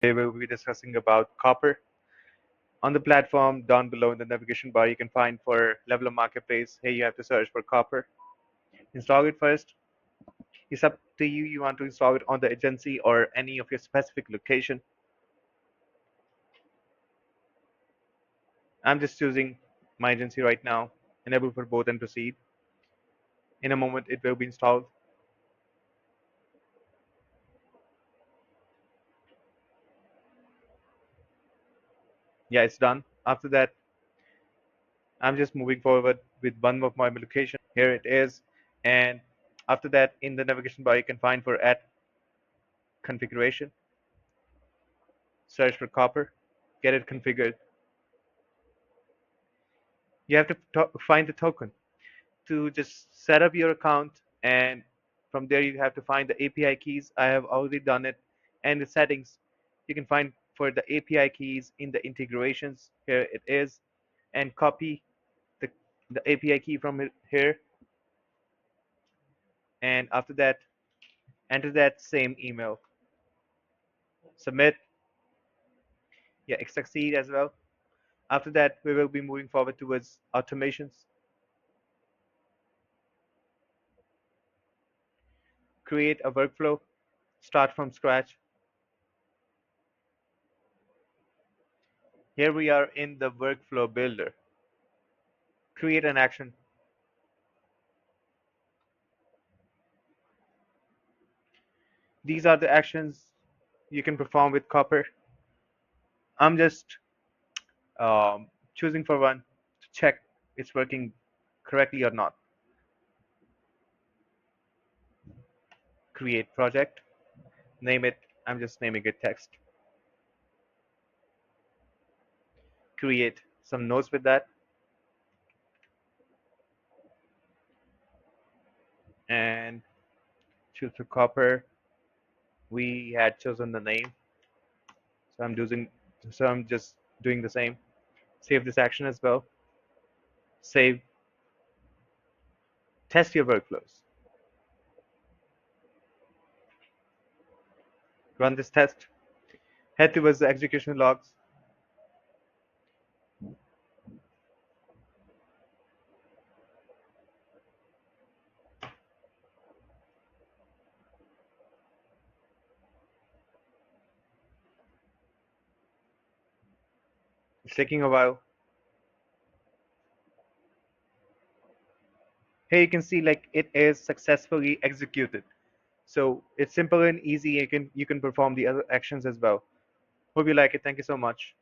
Today we will be discussing about Copper. On the platform down below in the navigation bar, you can find for Leveler Marketplace. Here you have to search for Copper. Install it first. It's up to you. You want to install it on the agency or any of your specific location. I'm just choosing my agency right now. Enable for both and proceed. In a moment, it will be installed. Yeah, it's done. After that, I'm just moving forward with one of my location. Here it is. And after that, in the navigation bar, you can find for add configuration. Search for Copper. Get it configured. You have to find the token to just set up your account, and from there you have to find the API keys. I have already done it. And the settings, you can find for the API keys in the integrations. Here it is. And copy the, the API key from here, and after that enter that same email, submit. Yeah, it succeed as well. After that we will be moving forward towards automations. Create a workflow, start from scratch. Here we are in the workflow builder. Create an action. These are the actions you can perform with Copper. I'm just choosing for one to check it's working correctly or not. Create project, name it, I'm just naming it text. Create some notes with that, and choose for Copper. We had chosen the name, so I'm just doing the same. Save this action as well. Save, test your workflows. Run this test. Head towards the execution logs. It's taking a while. Here you can see like it is successfully executed. So it's simple and easy. You can perform the other actions as well. Hope you like it. Thank you so much.